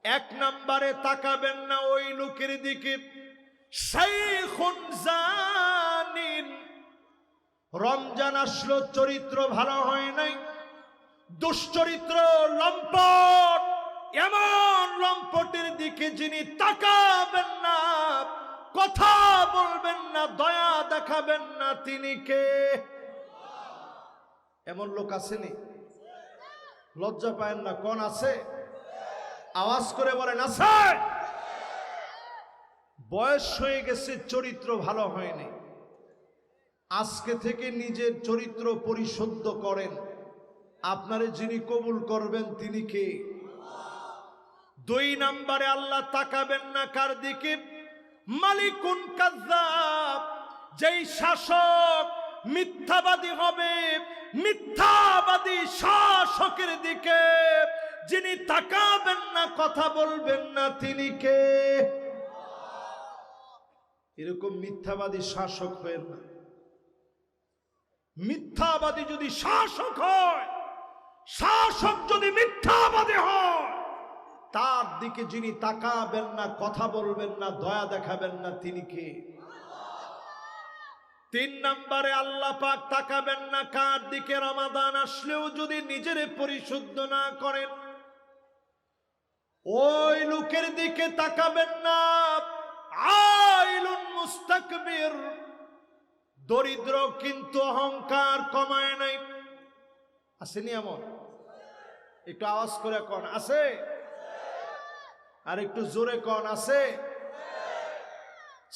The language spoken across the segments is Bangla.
এক নম্বরে তাকাবেন না ওই লোকের দিকে শাইখুন জানিন, রমজান আসলো চরিত্র ভালো হয় নাই, দুশ্চরিত্র, লম্পট, এমন লম্পটের দিকে যিনি তাকাবেন না, কথা বলবেন না, দয়া দেখাবেন না, তিনি কে? এমন লোক আসেনি? লজ্জা পায়েন না? কোন আছে? আওয়াজ করে বলেন আছে। বয়স হয়ে গেছে, চরিত্র ভালো হয়নি, আজকে থেকে নিজের চরিত্র পরিশুদ্ধ করেন, আপনারে যিনি কবুল করবেন তিনি কে? দুই নম্বরে আল্লাহ তাকাবেন না কার দিকে? মালিকুন কাযযাব, যেই শাসক মিথ্যাবাদী হবে, মিথ্যাবাদী শাসকের দিকে যিনি তাকাবেন না, কথা বলবেন না, তিনি কে? এরকম মিথ্যাবাদী শাসক হবেন না। মিথ্যাবাদী যদি শাসক হয়, শাসক যদি মিথ্যাবাদী হয়, তার দিকে যিনি তাকাবেন না, কথা বলবেন না, দয়া দেখাবেন না, তিনি কে? তিন নম্বরে আল্লাহ পাক তাকাবেন না কার দিকে? রমাদান আসলেও যদি নিজের পরিশুদ্ধ না করেন, ওই লোকের দিকে তাকাবেন না। আইলুন মুস্তাকবির, দরিদ্র কিন্তু অহংকার কমায় নাই। আসেনি এমন? একটু আওয়াজ করে কোন আছে? আর একটু জোরে কোন আছে?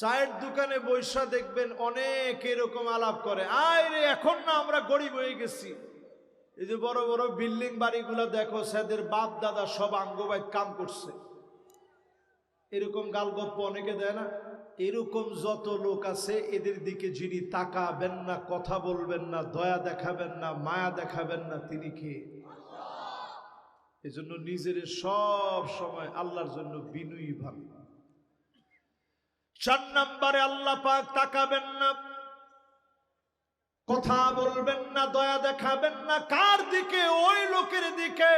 চায়ের দোকানে বৈশা দেখবেন অনেক এরকম আলাপ করে, আয় রে এখন না আমরা গরিব হয়ে গেছি, এই যে বড় বড় বিল্ডিং বাড়িগুলো দেখো, সেদের বাপ দাদা সব আঙ্গবাই কাম করছে, এরকম গালগপ্প অনেকে দেয় না? এরকম যত লোক আছে, এদের দিকে যিনি তাকাবেন না, কথা বলবেন না, দয়া দেখাবেন না, মায়া দেখাবেন না, তিনি কে? এজন্য নিজের সব সময় আল্লাহর জন্য বিনয়ী ভাবে। চার নম্বরে আল্লাহ পাক তাকাবেন না, কথা বলবেন না, দয়া দেখাবেন না, কার দিকে? ওই লোকের দিকে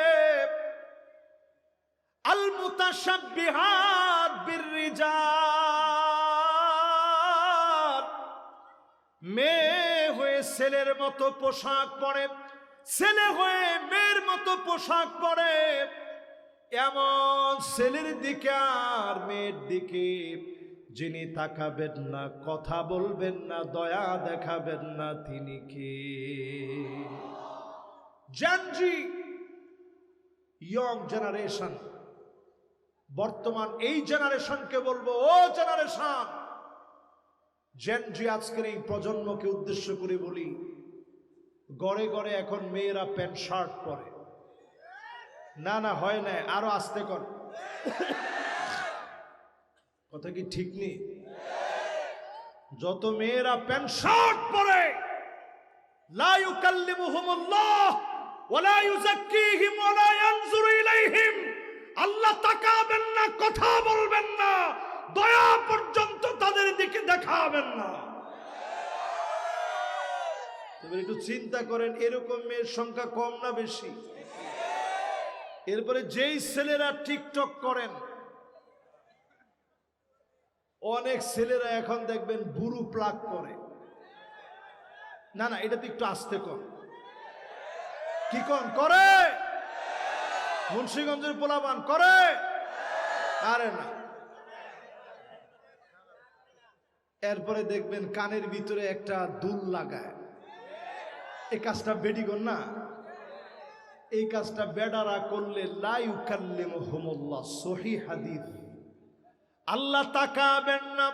আল মুতাশাব্বিহাত বিররিজাল, মেয়ে হয়ে ছেলের মতো পোশাক পরে, ছেলে হয়ে মেয়ের মতো পোশাক পরে, এমন ছেলের দিকে আর মেয়ের দিকে যিনি তাকাবেন না, কথা বলবেন না, দয়া দেখাবেন না, তিনি কে? জেনজি, ইয়ং জেনারেশন, বর্তমান এই জেনারেশনকে বলবো, ও জেনারেশন, জেনজি, আজকের এই প্রজন্মকে উদ্দেশ্য করে বলি, গড়ে গড়ে এখন মেয়েরা প্যান্ট শার্ট পরে। না না, হয় না, আরো আস্তে কর, কথা কি ঠিক নেই? যত মেয়েরা প্যান্ট শার্ট পরে, লা ইউকাল্লিমুহুমুল্লাহ ওয়ালা ইউযাক্কিহিম ওয়ালা ইয়ানজুরু ইলাইহিম, আল্লাহ তাকাবেন না, কথা বলবেন না, দয়া পর্যন্ত তাদের দিকে দেখাবেন না। তবে একটু চিন্তা করেন, এরকম মেয়ের সংখ্যা কম না বেশি? এরপরে যেই ছেলেরা টিকটক করেন, অনেক ছেলেরা এখন দেখবেন বুড়ু প্লাগ করে। না না, এটা তো একটু আস্তে কর, কি কন করে? মুন্সিগঞ্জের পোলাপান করে? আরে না। এরপরে দেখবেন কানের ভিতরে একটা দুল লাগায়, এই কাজটা বেডিগণ না, এই কাজটা বেডারা করলে লা ইউকাল্লিমুহুমুল্লাহ, সহিহ হাদিস। আল্লাহ তাকাবেন না,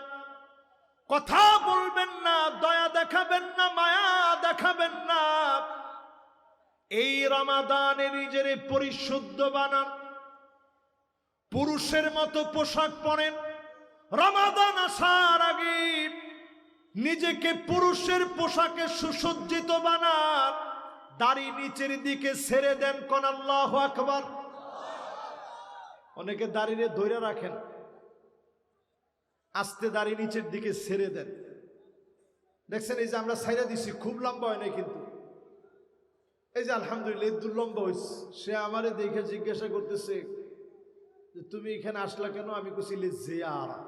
কথা বলবেন না, দয়া দেখাবেন না, মায়া দেখাবেন না। এই রমাদানে নিজের পরিশুদ্ধ বানান, পুরুষের মতো পোশাক পরেন। রমাদান আসার আগে নিজেকে পুরুষের পোশাকে সুসজ্জিত বানান, দাড়ি নিচের দিকে ছেড়ে দেন, কোন আল্লাহু আকবার। অনেকে দাড়িরে ধরে রাখেন, আস্তে দাড়ি নিচের দিকে ছেড়ে দেন। দেখছেন, এই যে আমরা ছাইরা দিছি, খুব লম্বা হয় নাই কিন্তু, এই যে আলহামদুলিল্লাহ একটু লম্বা হয়েছে। সে আমারে দেখে জিজ্ঞাসা করতেছে, যে তুমি এখানে আসলা কেন? আমি কইছিলি জিয়ারা,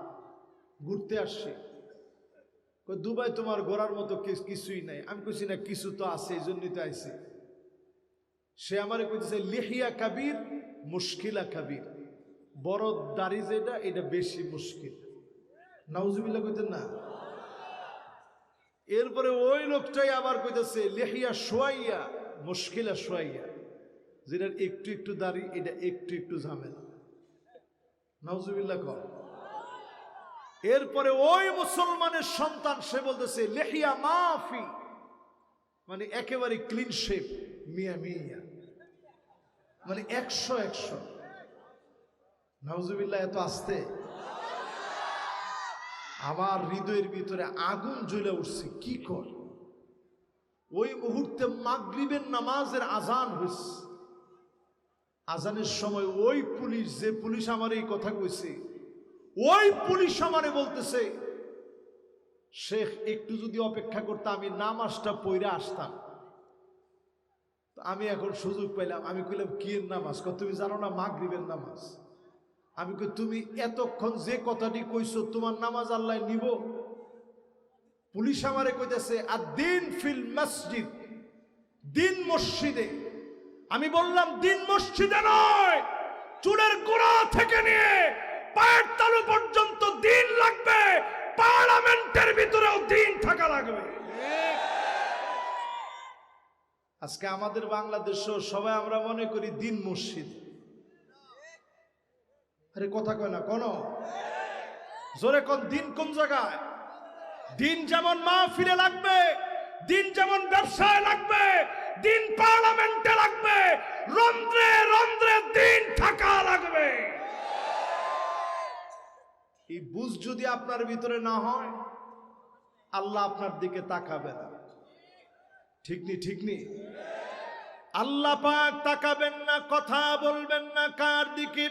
ঘুরতে আসছি। দুবাই তোমার ঘোরার মতো কিছুই নাই। আমি কইছি না, কিছু তো আছে, এই জন্যই তো আইছি। সে আমারে কইতেছে লিহিয়া কাবির মুশকিলা কাবির, বড় দাড়ি যেটা এটা বেশি মুশকিল। নাউজুবিল্লাহ কইতেন না? এরপরে ওই লোকটাই আবার কইতেছে লিহিয়া সোয়াইয়া মুশকিলা সোয়াইয়া, যেটার একটু একটু দাড়ি এটা একটু একটু ঝামেলা। নাউজুবিল্লাহ কর। এরপরে ওই মুসলমানের সন্তান সে বলতেছে লিহিয়া মাফি, মানে একেবারে ক্লিন শেপ, মিয়া মিয়া, মানে 100। নাউজুবিল্লাহ। এত আসতে আমার হৃদয়ের ভিতরে আগুন জ্বলে উঠছে। কি কর? ওই মুহূর্তে মাগরিবের নামাজের আজান হয়েছে। আজানের সময় ওই পুলিশ, যে পুলিশ আমার এই কথা কইছে, ওই পুলিশ আমারে বলতেছে শেখ একটু যদি অপেক্ষা করতে আমি নামাজটা পইরা আসতাম। আমি এখন সুযোগ পাইলাম, আমি কইলাম কি এর নামাজ? তুমি জানো না মাগরিবের নামাজ? আমি কই তুমি এতক্ষণ যে কথাটি কইছো তোমার নামাজ আল্লাহ নিব? পুলিশ আমারে কইতেছে আর দিন ফিল মসজিদ, দিন মসজিদে। আমি বললাম দিন মসজিদে নয়, চুলের গোড়া থেকে নিয়ে পায়ের তালু পর্যন্ত দিন লাগবে, পার্লামেন্টের ভিতরেও দিন থাকা লাগবে। আজকে আমাদের বাংলাদেশেও সবাই আমরা মনে করি দিন মসজিদ। আরে কথা কয় না কোন? জোরে কোন? দিন কোন জায়গায়? দিন যেমন মাহফিলে লাগবে, দিন যেমন ব্যবসায় লাগবে, দিন পার্লামেন্টে লাগবে, রন্ধ্রে রন্ধ্রে দিন থাকা লাগবে। এই বুঝ যদি আপনার ভিতরে না হয়, আল্লাহ আপনার দিকে তাকাবে না। ঠিক নি? ঠিক নি? আল্লাহ পাক তাকাবেন না, কথা বলবেন না। কার দিকে?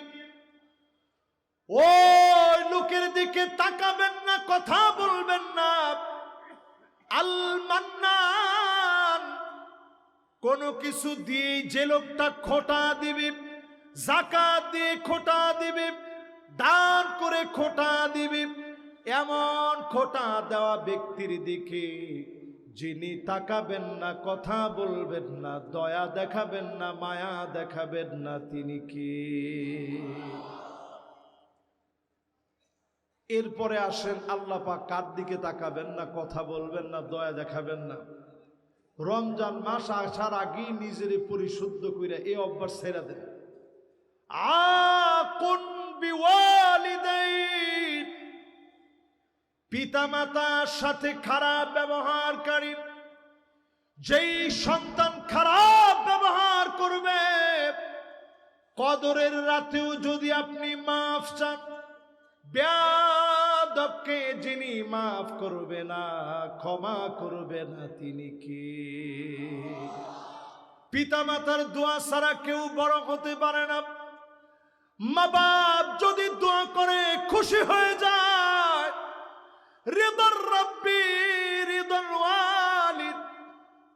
ওই লোকের দিকে তাকাবেন না, কথা বলবেন না। আল মান্নান, কোন কিছু দিয়ে যে লোকটা খোটা দিবে, যাকাত দিয়ে খোটা দিবে, দান করে খোটা দিবে, এমন খোটা দেওয়া ব্যক্তির দিকে যিনি তাকাবেন না, কথা বলবেন না, দয়া দেখাবেন না, মায়া দেখাবেন না, তিনি কি? এরপরে আসেন আল্লাহ পাক কার দিকে তাকাবেন না, কথা বলবেন না, দয়া দেখাবেন না? রমজান মাস আসার আগেই নিজের পরিশুদ্ধ কইরা এই অভ্যাস ছেড়ে দেন। আকুন বিওয়ালিদাইন, পিতামাতার সাথে খারাপ ব্যবহারকারী। যেই সন্তান খারাপ ব্যবহার করবে, কদরের রাতেও যদি আপনি মাফ চান, বেয়াদবকে যিনি মাফ করবে না, ক্ষমা করবে না, তিনি কি? পিতামাতার দোয়া ছাড়া কেউ বড় হতে পারে না। মা বাপ যদি দোয়া করে খুশি হয়ে যায়, রিদার রাব্বি রিদাল ওয়ালিদ,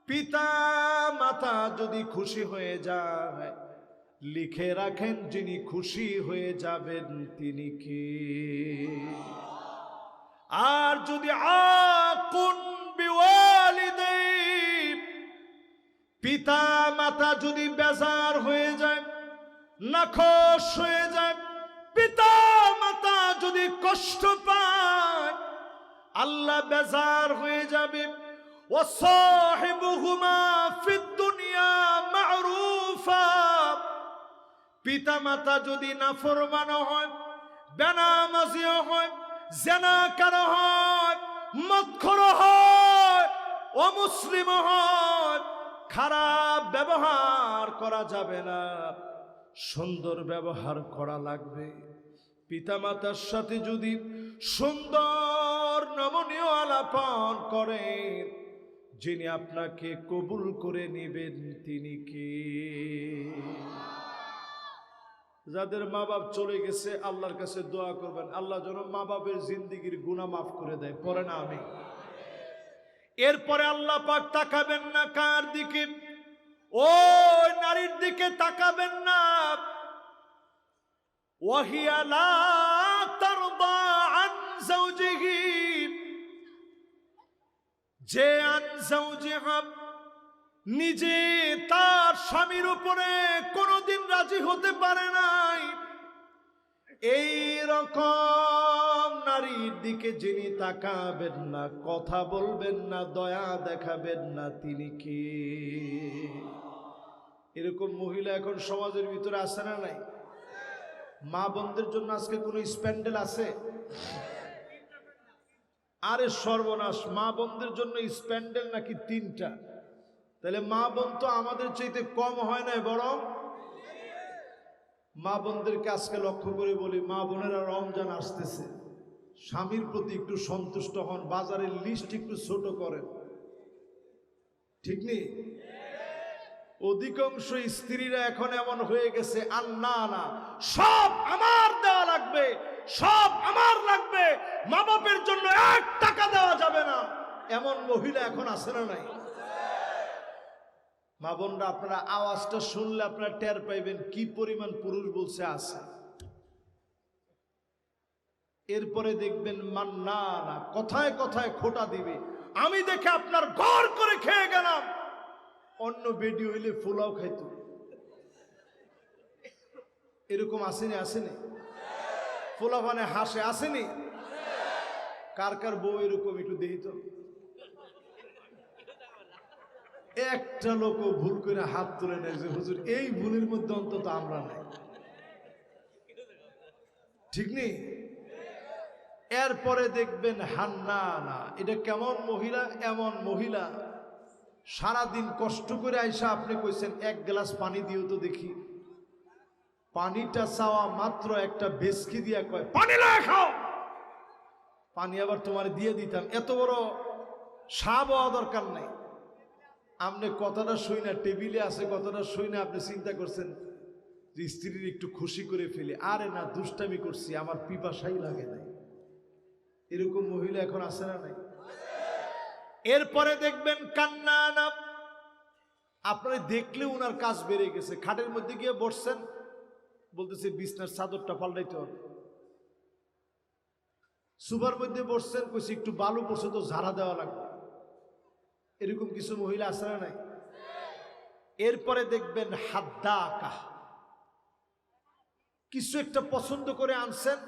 পিতা মাতা যদি খুশি হয়ে যায়, লিখে রাখেন যিনি খুশি হয়ে যাবেন তিনি কি? আর যদি আকুন বিওয়ালিদাইন, পিতা মাতা যদি বেজার হয়ে যায়, নাখোশ হয়ে যায়, পিতা মাতা যদি কষ্ট পায়, আল্লাহ বেজার হয়ে যাবে। ওয়াসাহিবুহুমা ফিদ দুনিয়া মা'রুফা, পিতা মাতা যদি নাফরমান হয়, বেনামাজিও হয়, জিনাকার হয়, মদখোর হয়, অমুসলিম হয়, খারাপ ব্যবহার করা যাবে না, সুন্দর ব্যবহার করা লাগবে। পিতামাতার সাথে যদি সুন্দর নমনীয় আলাপন করেন, যিনি আপনাকে কবুল করে নেবেন তিনি কে? যাদের মা বাপ চলে গেছে আল্লাহর কাছে দোয়া করবেন, আল্লাহ যেন মা বাপের জিন্দেগির গুনাহ মাফ করে দেয়। পরে না আমি। এরপরে আল্লাহ পাক তাকাবেন না কার দিকে? ওই নারীর দিকে তাকাবেন না ওয়াহিয়া লা তারদা আন যাওজিহি, যে আন যাওজিহা নিজে তার স্বামীর উপরে কোনোদিন রাজি হতে পারে নাই, এই রকম নারীর দিকে যিনি তাকাবেন না, কথা বলবেন না, দয়া দেখাবেন না, তিনি কে? এরকম মহিলা এখন সমাজের ভিতরে আছে না নাই? মা বোনদের জন্য আজকে কোনো স্প্যান্ডেল আছে? আরে সর্বনাশ, মা বোনদের জন্য স্প্যান্ডেল নাকি 3টা? তাহলে মা বোন তো আমাদের চাইতে কম হয় না, বরং মা বোনদেরকে আজকে লক্ষ্য করে বলি, মা বোনেরা রমজান আসতেছে, স্বামীর প্রতি একটু সন্তুষ্ট হন, বাজারের লিস্ট একটু ছোট করেন, ঠিক নেই? অধিকাংশ স্ত্রীরা এখন এমন হয়ে গেছে, আন্না না, সব আমার দেওয়া লাগবে, সব আমার লাগবে, মা বাপের জন্য 1 টাকা দেওয়া যাবে না, এমন মহিলা এখন আছে না নাই? মা বোনরা, আপনারা আওয়াজটা শুনলে আপনারা টের পাইবেন কি পরিমাণ পুরুষ বলছে আছে। এরপরে দেখবেন মান্না না, কথায় কথায় খোটা দিবে, আমি দেখে আপনার ঘর করে খেয়ে গেলাম, অন্য বেডি হইলে ফুলাও খাইতো। এরকম আসেনি? আসেনি? ফুলা মানে হাসে, আসেনি? কার কার বউ এরকম একটু দেখি তো। একটা লোকও ভুল করে হাত তুলে নেয় যে হুজুর এই ভুলের মধ্যে অন্তত আমরা নাই, ঠিক নেই? এরপরে দেখবেন হান্না না, এটা কেমন মহিলা? এমন মহিলা সারাদিন কষ্ট করে আইসা আপনি কইছেন 1 গ্লাস পানি দিও তো দেখি, পানিটা চাওয়া মাত্র একটা বেসকি দিয়া কয় পানি লয়ে খাও, পানি আবার তোমার দিয়ে দিতাম, এত বড় সাব হওয়া দরকার নেই। আপনি কথাটা শুই না, টেবিলে আছে কথাটা শুই না, আপনি চিন্তা করছেন যে স্ত্রীর একটু খুশি করে ফেলে, আরে না, দুষ্টামি করছি, আমার পিপাসাই লাগে নাই। এরকম মহিলা এখন আছে না নাই? এরপরে দেখবেন কান্না না, আপনারা দেখলে উনার কাজ বেড়ে গেছে, খাটের মধ্যে গিয়ে বসছেন, বলতেছে বিছনার চাদরটা পাল্টাইতে হবে। সুপার মধ্যে বসছেন, কইছে একটু বালু পড়ছে তো ঝাড়া দেওয়া লাগবে। এরকম কিছু মহিলা আছে না নাই? এরপরে দেখবেন হাদ্দাকা, কিছু একটা পছন্দ করে আনছেন,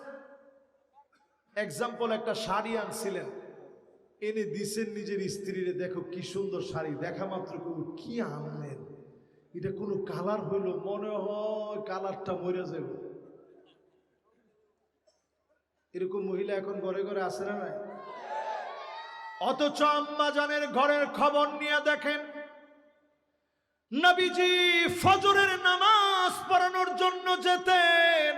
এক্সাম্পল একটা শাড়ি আনছিলেন, এনে দিছেন নিজের স্ত্রীরে, দেখো কি সুন্দর শাড়ি, দেখা মাত্র কি আনলেন, এটা কোনো কালার হইল, মনে হয় কালারটা মরে যাব। এরকম মহিলা এখন ঘরে ঘরে আছে না নাই? অথচ আম্মা জানের ঘরের খবর নিয়ে দেখেন, নবীজি ফজরের নামাজ পড়ানোর জন্য যেতেন,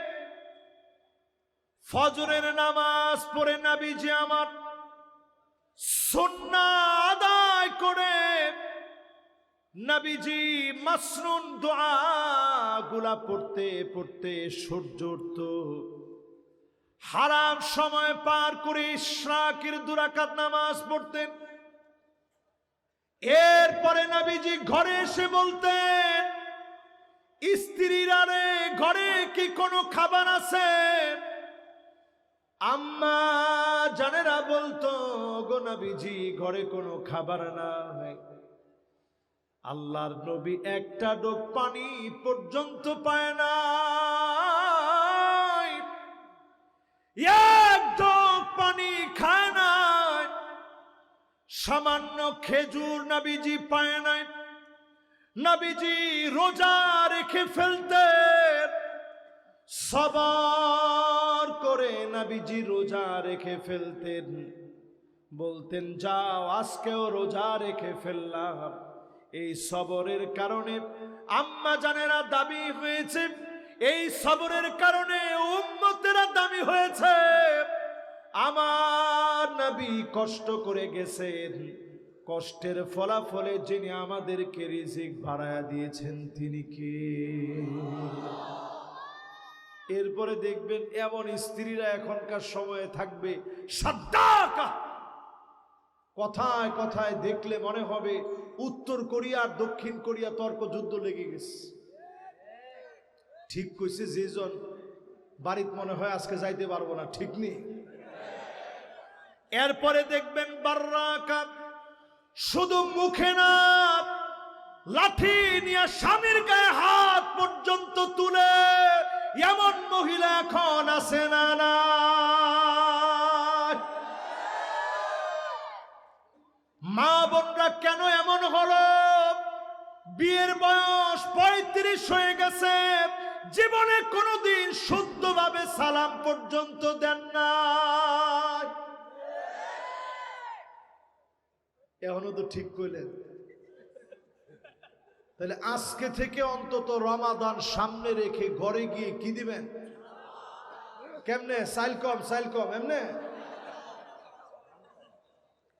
ফজরের নামাজ পড়ে নবীজি আমার সুন্নাহ আদায় করে নবীজি মাসনুন দোয়া গুলা পড়তে পড়তে সূর্য উঠত, হারাম সময় পার করে ইশরাকের 2 রাকাত নামাজ পড়তেন। এরপরে নবীজি ঘরে এসে বলতেন, স্ত্রীরা রে, ঘরে কি কোনো খাবার আছে? আম্মা জানেরা বলতো, গো নবীজি ঘরে কোনো খাবার নাই। আল্লাহর নবী একটা ডোক পানি পর্যন্ত পায় না, এক ডোক পানি খায় না, সামান্য খেজুর নবীজি পায় নাই। নবীজি রোজা রেখে ফেলতেন, সবর করে নবীজি রোজা রেখে ফেলতেন, বলতেন যাও আজকেও রোজা রেখে ফেললাম। এই সবরের কারণে আম্মা জানেরা দাবি হয়েছে, এই সবরের কারণে উম্মতেরা দামি হয়েছে। আমার নবী কষ্ট করে গেছেন, কষ্টের ফলাফলে যিনি আমাদেরকে রিজিক বাড়ায়া দিয়েছেন তিনি কে? এরপরে দেখবেন এমন স্ত্রীরা এখনকার সময়ে থাকবে সাদ্দাকা, কথায় কথায় দেখলে মনে হবে উত্তর কোরিয়া আর দক্ষিণ কোরিয়া তর্ক যুদ্ধ লেগে গেছে। ঠিক কইছে যেজন, বাড়িতে মনে হয় আজকে যাইতে পারবো না, ঠিক নেই। এরপরে দেখবেন বাররাকা, শুধু মুখে না, লাঠি নিয়ে স্বামীর গায়ে হাত পর্যন্ত তুলে এমন মহিলা এখন আছে না না? মা বোনরা কেন এমন হলো? বিয়ের বয়স 35 হয়ে গেছে, জীবনে কোনোদিন শুদ্ধভাবে সালাম পর্যন্ত দেন না। এখনো তো ঠিক কইলেন। তাহলে আজকে থেকে অন্তত রমাদান সামনে রেখে ঘরে গিয়ে কি দিবেন? কেমনে? সাইলকম এমনে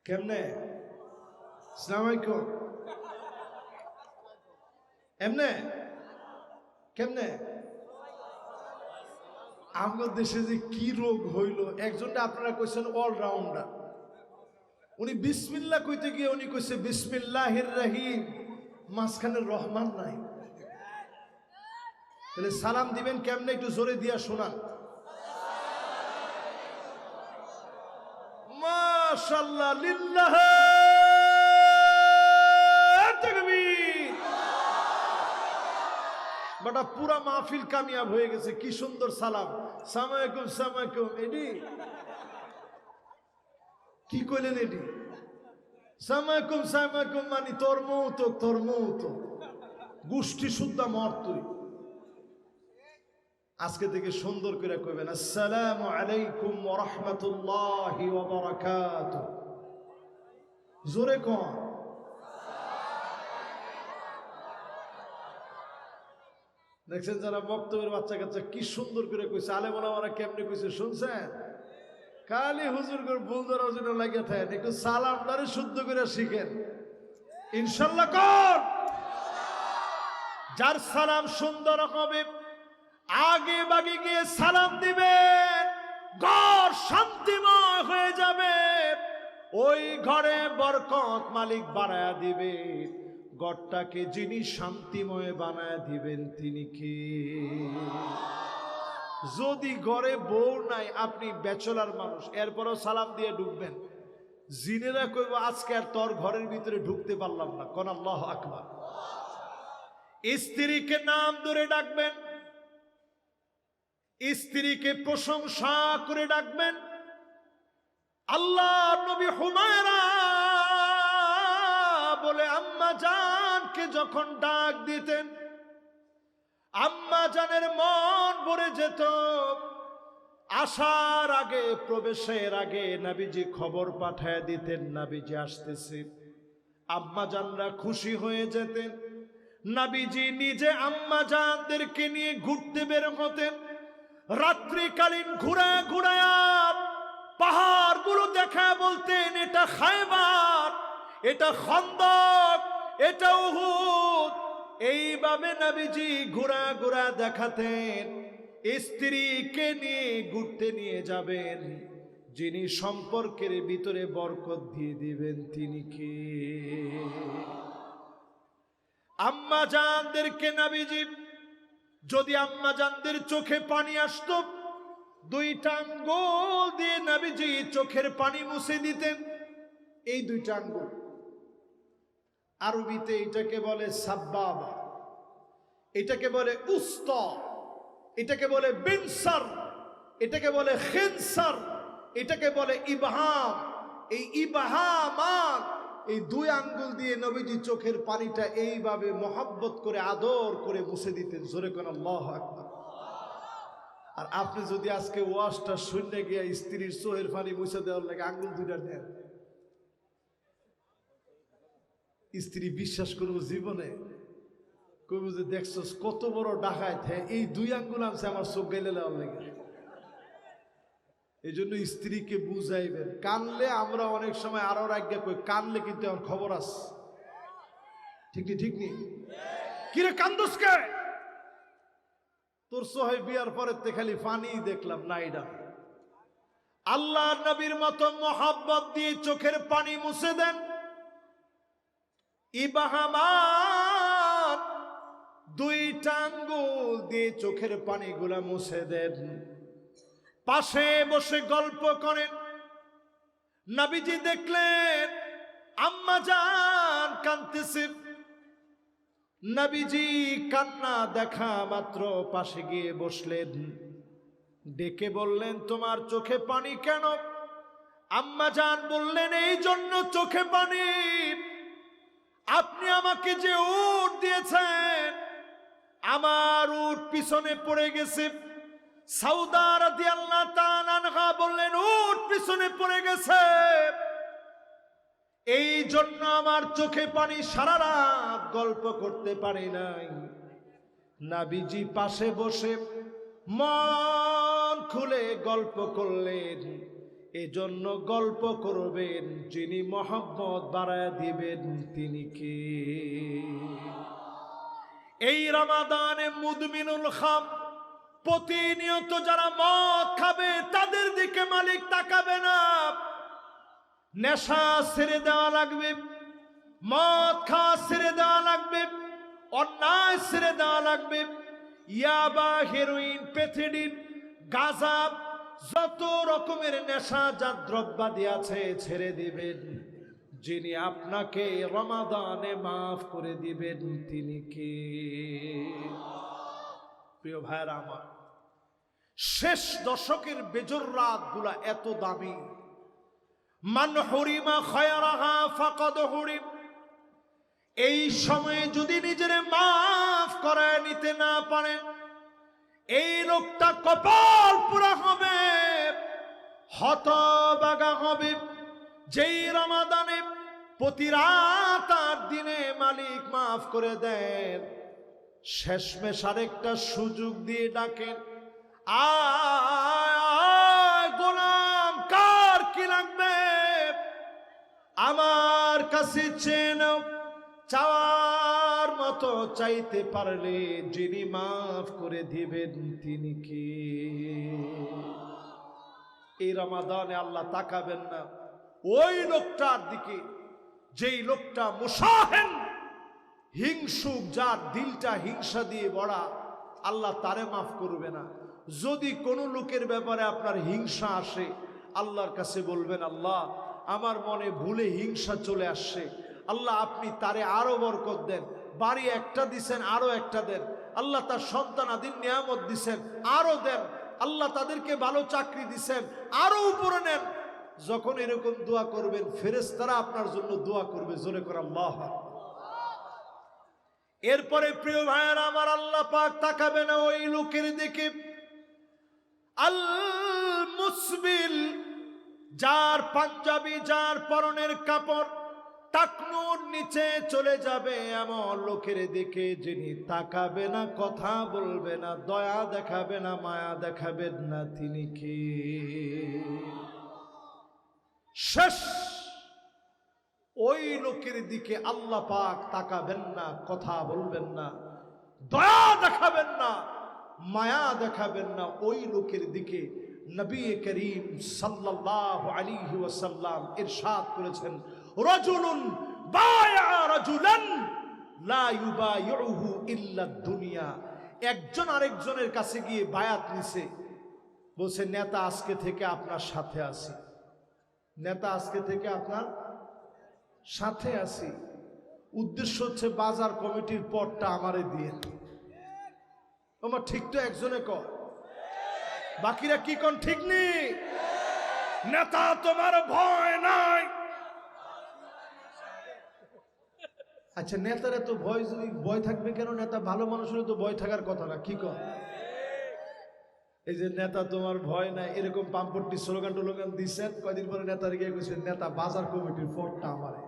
কেমনে? আসসালামু আলাইকুম এমনে কেমনে? আমাদের দেশে যে কি রোগ হইল, একজনটা আপনারা কইছেন অলরাউন্ডার, উনি বিসমিল্লাহ কইতে গিয়ে উনি কইছে বিসমিল্লাহির রহিম, মাঝখানে রহমান নাই। তাহলে সালাম দিবেন কেমনে? একটু জোরে দিয়া শোনান। মাশাআল্লাহ, লিল্লাহ তাকবীর। বাটা পুরা মাহফিল কামিয়াব হয়ে গেছে। কি সুন্দর সালাম, সালামালাইকুম সালামালাইকুম। এডি কি কইলেন? এডি সালামালাইকুম সালামালাইকুম মানে তোর মৌত গোষ্ঠী শুদ্ধা মর তুই। আজকে থেকে সুন্দর করে কইবেন আসসালামু আলাইকুম ওয়া রাহমাতুল্লাহি ওয়া বারাকাতুহু। জোরে কোন। দেখছেন যারা বক্তব্যের বাচ্চা কাচ্চা কি সুন্দর করে কইছে, আলেম ওলামারা কেমনে কইছে শুনছেন? খালি হুজুর করে ভুল ধরার জন্য লাগিয়ে থাকেন। একটু সালামটারে শুদ্ধ করে শিখেন, ইনশাল্লাহ। কর যার সালাম সুন্দর হবে, আগে বাগে গিয়ে সালাম দিবেন, ঘর শান্তিময় হয়ে যাবে। ওই ঘরে বরকত মালিক বাড়ায়া দিবে। ঘরটাকে যিনি শান্তিময় বানায় দিবেন তিনি কে? যদি ঘরে বউ নাই, আপনি ব্যাচেলর মানুষ, এরপরও সালাম দিয়ে ঢুকবেন, জিনেরা কইব আজকে আর তোর ঘরের ভিতরে ঢুকতে পারলাম না। কোন আল্লাহু আকবার। স্ত্রীকে নাম ধরে ডাকবেন, স্ত্রীকে প্রশংসা করে ডাকবেন। আল্লাহ নবী হুমায়রা বলে আম্মা জানকে যখন ডাক দিতেন, আম্মা জানের মন ভরে যেত। আসার আগে, প্রবেশের আগে নবীজি খবর পাঠায় দিতেন নবীজি আসতেছে। আম্মা জানরা খুশি হয়ে যেতেন। নবীজি নিজে আম্মা জানদেরকে নিয়ে ঘুরতে বের হতেন। রাত্রিকালীন ঘুরায়া পাহাড়গুলো দেখা বলতেন এটা খায়বার, এটা খন্দক, এটা উহুদ। এইভাবে নবীজি ঘুরা দেখাতেন। স্ত্রীকে নিয়ে ঘুরতে নিয়ে যাবেন, যিনি সম্পর্কের ভিতরে বরকত দিয়ে দিবেন তিনি কে? আম্মা জানদেরকে নবীজি, যদি আম্মা জানদের চোখে পানি আসতো, দুইটা আঙ্গুল দিয়ে নবীজি চোখের পানি মুছে দিতেন। এই দুইটা আঙ্গুল, আরবিতে এটাকে বলে সাব্বাবা, এটাকে বলে উস্তা, এটাকে বলে বিনসার, এটাকে বলে খিনসার, এটাকে বলে ইবহাম। এই ইবহামান, এই দুই আঙ্গুল দিয়ে নবীজি চোখের পানিটা এইভাবে মোহাব্বত করে আদর করে মুছে দিতেন। জোরে কোন আল্লাহু আকবার। আর আপনি যদি আজকে ওয়াজটা শুনে গিয়ে স্ত্রীর চোখের পানি মুছে দেওয়ার লাগে আঙ্গুল দুইটা দেন, স্ত্রী বিশ্বাস করবো জীবনে কইব যে দেখছস কত বড় ডাকাত, এই দুই আঙ্গুল আনছে আমার চোখ গাইলে দেওয়ার লাগে। এই জন্য স্ত্রীকে বুঝাইবেন। কানলে আমরা অনেক সময় আরো রাজ্ঞা কই, কানলে কিন্তু আমার খবর আছে। ঠিক নি? কিরে কান্দস কে? তোর সোহাই বিয়ার পরের তে খালি পানি দেখলাম না। এটা আল্লাহ নবীর মতো মোহাব্বত দিয়ে চোখের পানি মুছে দেন। ইবাহামান দুইটা আঙ্গুল দিয়ে চোখের পানিগুলা মুছে দেন, পাশে বসে গল্প করেন। নবীজি দেখলেন আম্মা জান কাঁদতেছে। নবীজি কান্না দেখা মাত্র পাশে গিয়ে বসলেন, ডেকে বললেন তোমার চোখে পানি কেন? আম্মা জান বললেন এই জন্য চোখে পানি, আপনি আমাকে যে উট দিয়েছেন আমার উট পিছনে পড়ে গেছে। সাউদা রাদিয়াল্লাহু তাআলা আনহা বললেন উট পিছনে পড়ে গেছে, এই জন্য আমার চোখে পানি, সারা রাত গল্প করতে পারি নাই। নবীজি পাশে বসে মন খুলে গল্প করলেন। এজন্য গল্প করবেন যিনি মহব্বত বাড়ায় দিবেন তিনি কে? এই রমাদানে মুদমিনুল খাম, প্রতিনিয়ত যারা মদ খাবে তাদের দিকে মালিক তাকাবে না। নেশা ছেড়ে দেওয়া লাগবে, মদ খাওয়া ছেড়ে দেওয়া লাগবে, অন্যায় ছেড়ে দেওয়া লাগবে। ইয়াবা, হেরোইন, প্যাথেডিন, গাঁজা, যত রকমের নেশাজাত দ্রব্যাদি আছে ছেড়ে দিবেন। যিনি আপনাকে রমাদানে মাফ করে দিবেন তিনি কে? প্রিয় ভাইরা আমার, শেষ দশকের বেজর রাতগুলা এত দামি। মান হুরিমা খায়রাহা ফাকাদ হুরিম। এই সময়ে যদি নিজের মাফ করায় নিতে না পারেন, এই লোকটা কপাল পুরা হবে, হতভাগা হবে। যেই রমাদানে প্রতি রাত আর দিনে মালিক মাফ করে দেন, শেষমেশ আরেকটা সুযোগ দিয়ে ডাকেন, আয় গোলাম, কার কি লাগবে আমার কাছে চেয়ে নাও। চাওয়ার মতো চাইতে পারলে যিনি মাফ করে দিবেন তিনি কে? এই রমাদানে আল্লাহ তাকাবেন না ওই লোকটার দিকে, যেই লোকটা মুসাহেন, হিংসুক, যার দিলটা হিংসা দিয়ে ভরা, আল্লাহ তারে মাফ করবে না। যদি কোনো লোকের ব্যাপারে আপনার হিংসা আসে, আল্লাহর কাছে বলবেন আল্লাহ আমার মনে ভুলে হিংসা চলে আসছে, আল্লাহ আপনি তারে আরো বরকত দেন। বাড়ি একটা দিছেন, আরো একটা দেন। আল্লাহ তার সন্তানাদির নিয়ামত দিছেন, আরো দেন। আল্লাহ তাদেরকে ভালো চাকরি দিছেন, আরো উপরে নেন। যখন এরকম দোয়া করবেন, ফেরেশতারা আপনার জন্য দোয়া করবে। জোরে করে আল্লাহ। এরপরে প্রিয় ভাইয়েরা আমার, আল্লাহ পাক তাকাবে না ওই লোকের দিকে, আল মুসবিল, যার পাঞ্জাবি, যার পরনের কাপড় টাকনুর নিচে চলে যাবে, এমন লোকের দিকে যিনি তাকাবে না, কথা বলবে না, দয়া দেখাবে না, মায়া দেখাবেন না, তিনি কি? শেষ ওই লোকের দিকে আল্লাহ পাক তাকাবেন না, কথা বলবেন না, দয়া দেখাবেন না, মায়া দেখাবেন না। ওই লোকের দিকে নবী করিম সাল্লাল্লাহু আলাইহি ওয়াসাল্লাম ইরশাদ করেছেন, রাজুলুন বায়া রাজুলান লা ইউবাইউহু ইল্লা দুনিয়া। একজন আরেকজনের কাছে গিয়ে বায়াত নিছে, বলছে নেতা আজকে থেকে আপনার সাথে আছি, নেতা আজকে থেকে আপনার সাথে আছি। উদ্দেশ্য হচ্ছে বাজার কমিটির পদটা আমারে দিয়ে। আমার ঠিক তো একজনে কর, বাকিরা কি কোন ঠিক নেই? নেতা তোমার ভয় নাই। আচ্ছা নেতারে তো ভয়, যদি ভয় থাকবে কেন? নেতা ভালো মানুষ হলে তো ভয় থাকার কথা না, কি কর? এই যে নেতা তোমার ভয় নাই, এরকম পাম্পট্টি স্লোগান টোলোগান দিচ্ছেন, কয়দিন পরে নেতার গিয়ে কইছেন নেতা বাজার কমিটির পদটা আমারে।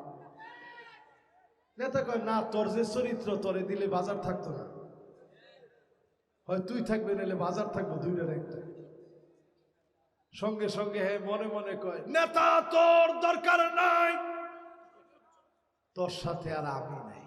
নেতা কয় না, তোর যে চরিত্র, তোরে দিলে বাজার থাকতো না, হয় তুই থাকবে নাহলে বাজার থাকবো, দুইটার একটা। সঙ্গে সঙ্গে হ্যাঁ মনে মনে কয় নেতা তোর দরকার নাই, তোর সাথে আর আমি নাই।